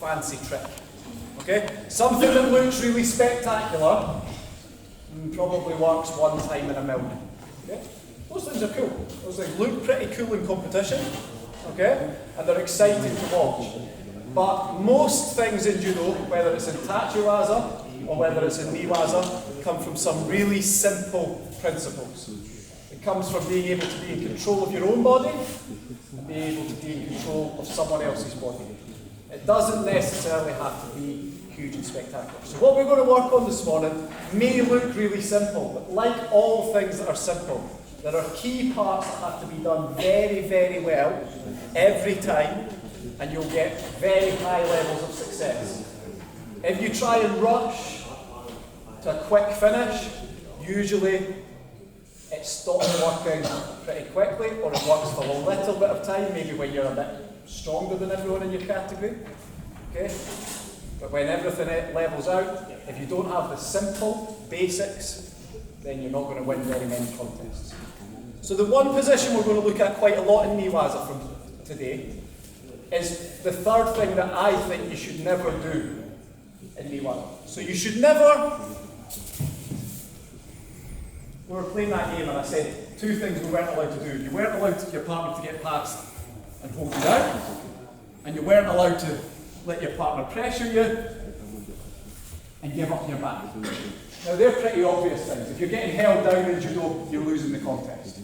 fancy trick. Okay? Something that looks really spectacular probably works one time in a million. Okay? Those things are cool. Those things look pretty cool in competition. Okay? And they're exciting to watch. But most things in judo, whether it's in tachiwaza or whether it's in niwaza, come from some really simple principles. It comes from being able to be in control of your own body and being able to be in control of someone else's body. It doesn't necessarily have to be huge and spectacular. So what we're going to work on this morning may look really simple, but like all things that are simple, there are key parts that have to be done very, very well every time, and you'll get very high levels of success. If you try and rush to a quick finish, usually it stops working pretty quickly, or it works for a little bit of time, maybe when you're a bit stronger than everyone in your category. Okay? But when everything levels out, if you don't have the simple basics, then you're not going to win very many contests. So the one position we're going to look at quite a lot in niwaza from today is the third thing that I think you should never do in niwaza. So you should never... We were playing that game and I said two things we weren't allowed to do. You weren't allowed your partner to get past and hold you down, and you weren't allowed to let your partner pressure you and give up your back. Now they're pretty obvious things. If you're getting held down in judo, you're losing the contest.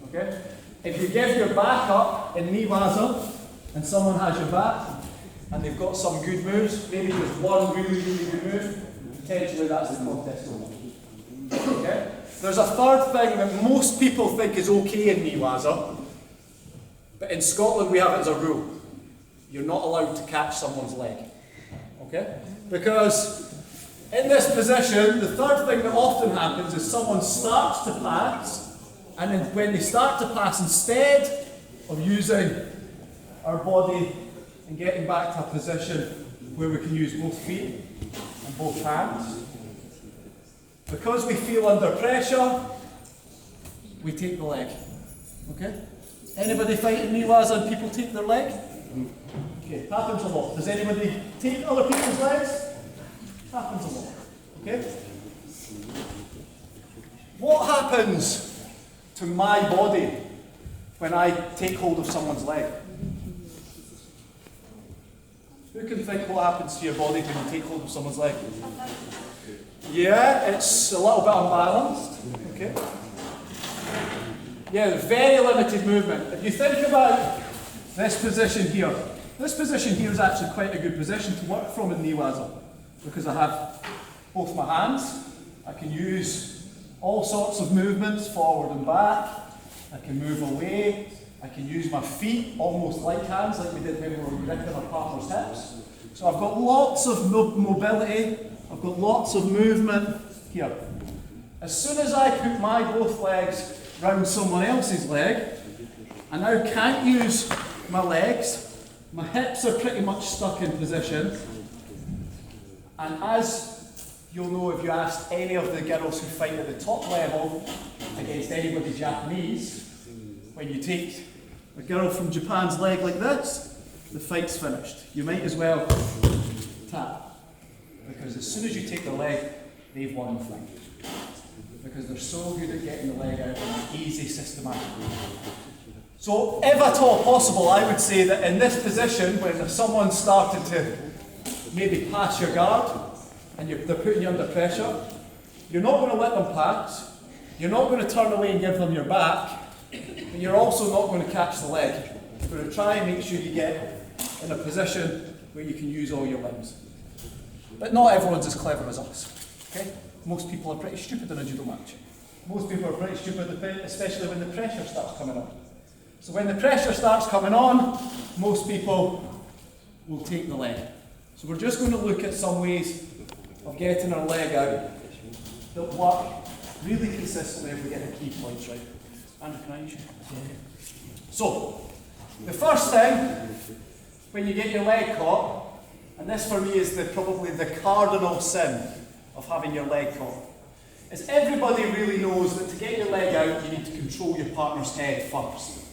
Okay? If you give your back up in niwaza and someone has your back and they've got some good moves, maybe just one really, really good move, potentially that's the contest over. Okay? There's a third thing that most people think is okay in niwaza, but in Scotland we have it as a rule. You're not allowed to catch someone's leg. Okay? Because in this position, the third thing that often happens is someone starts to pass, and then when they start to pass, instead of using our body and getting back to a position where we can use both feet and both hands, because we feel under pressure, we take the leg. Okay? Anybody fight in niwaza and people take their leg? Okay, happens a lot. Does anybody take other people's legs? Happens a lot. Okay? What happens to my body when I take hold of someone's leg? Who can think what happens to your body when you take hold of someone's leg? Yeah, it's a little bit unbalanced. Okay? Yeah, very limited movement. If you think about this position here is actually quite a good position to work from in niwaza, because I have both my hands. I can use all sorts of movements, forward and back. I can move away. I can use my feet almost like hands, like we did when we were gripping our partner's hips. So I've got lots of mobility. I've got lots of movement here. As soon as I put my both legs round someone else's leg, I now can't use my legs. My hips are pretty much stuck in position. And as you'll know if you asked any of the girls who fight at the top level against anybody Japanese, when you take a girl from Japan's leg like this, the fight's finished. You might as well tap. Because as soon as you take the leg, they've won the fight. Because they're so good at getting the leg out in an easy, systematic way. So, if at all possible, I would say that in this position, when someone started to maybe pass your guard, and they're putting you under pressure, you're not going to let them pass, you're not going to turn away and give them your back, but you're also not going to catch the leg. You're going to try and make sure you get in a position where you can use all your limbs. But not everyone's as clever as us. Okay? Most people are pretty stupid in a judo match. Most people are pretty stupid, especially when the pressure starts coming on. So when the pressure starts coming on, most people will take the leg. So we're just going to look at some ways of getting our leg out that work really consistently if we get the key points right. Andrew, can I use you? So, the first thing, when you get your leg caught, and this for me is probably the cardinal sin of having your leg caught, is everybody really knows that to get your leg out, you need to control your partner's head first.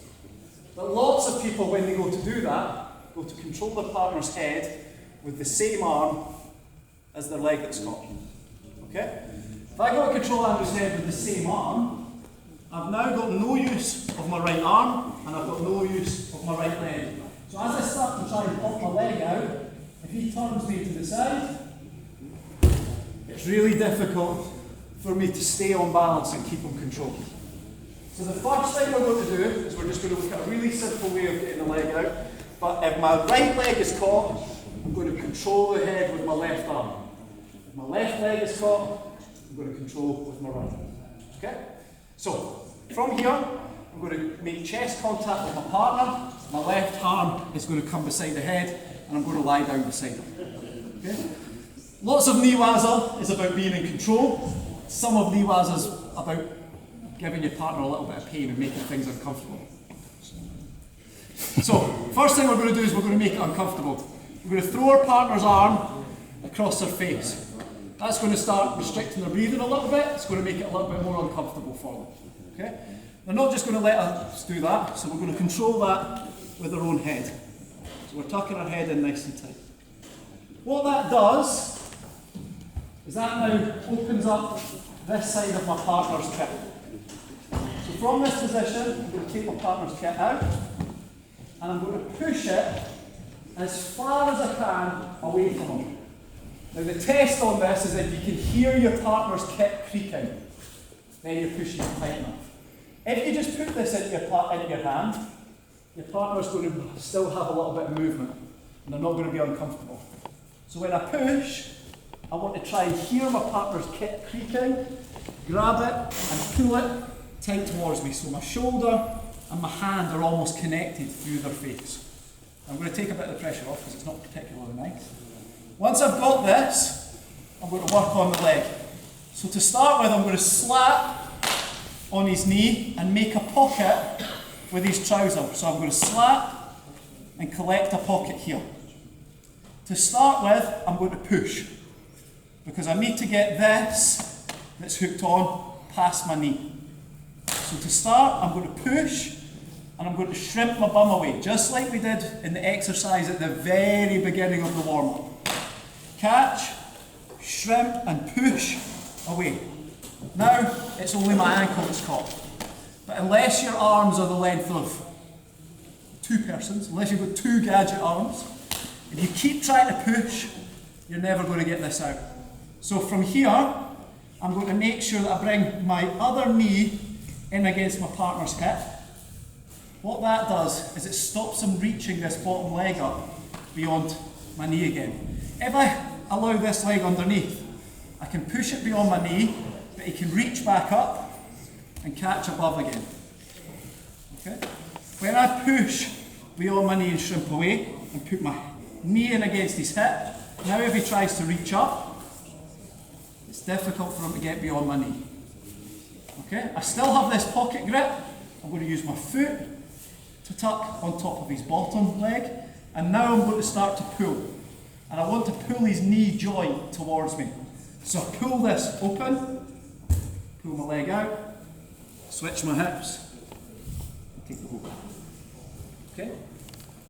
But lots of people, when they go to do that, go to control their partner's head, with the same arm as the leg that's caught. Okay? If I got control Andrew's head with the same arm, I've now got no use of my right arm, and I've got no use of my right leg. So as I start to try and pop my leg out, if he turns me to the side, it's really difficult for me to stay on balance and keep on control. So the first thing we're going to do is we're just going to look at a really simple way of getting the leg out. But if my right leg is caught, I'm going to control the head with my left arm. If my left leg is caught, I'm going to control with my right. Okay? So, from here, I'm going to make chest contact with my partner. My left arm is going to come beside the head, and I'm going to lie down beside him. Okay? Lots of knee waza is about being in control. Some of knee waza is about giving your partner a little bit of pain and making things uncomfortable. So, first thing we're going to do is we're going to make it uncomfortable. We're going to throw our partner's arm across their face. That's going to start restricting their breathing a little bit. It's going to make it a little bit more uncomfortable for them. Okay? They're not just going to let us do that, so we're going to control that with our own head. So we're tucking our head in nice and tight. What that does is that now opens up this side of my partner's kit. So from this position, I'm going to take my partner's kit out, and I'm going to push it as far as I can away from him. Now the test on this is if you can hear your partner's kit creaking, then you're pushing it tight enough. If you just put this into your hand, your partner's going to still have a little bit of movement, and they're not going to be uncomfortable. So when I push, I want to try and hear my partner's kit creaking, grab it and pull it tight towards me. So my shoulder and my hand are almost connected through their face. I'm going to take a bit of the pressure off because it's not particularly nice. Once I've got this, I'm going to work on the leg. So to start with, I'm going to slap on his knee and make a pocket with his trouser. So I'm going to slap and collect a pocket here. To start with, I'm going to push because I need to get this that's hooked on past my knee. So to start, I'm going to push and I'm going to shrimp my bum away, just like we did in the exercise at the very beginning of the warm-up. Catch, shrimp and push away. Now, it's only my ankle that's caught. But unless your arms are the length of two persons, unless you've got two gadget arms, if you keep trying to push, you're never going to get this out. So from here, I'm going to make sure that I bring my other knee in against my partner's hip. What that does is it stops him reaching this bottom leg up beyond my knee again. If I allow this leg underneath, I can push it beyond my knee, but he can reach back up and catch above again. Okay? When I push beyond my knee and shrimp away and put my knee in against his hip, now if he tries to reach up, it's difficult for him to get beyond my knee. Okay? I still have this pocket grip. I'm going to use my foot to tuck on top of his bottom leg, and now I'm going to start to pull. And I want to pull his knee joint towards me. So I pull this open, pull my leg out, switch my hips, and take the hook. Okay?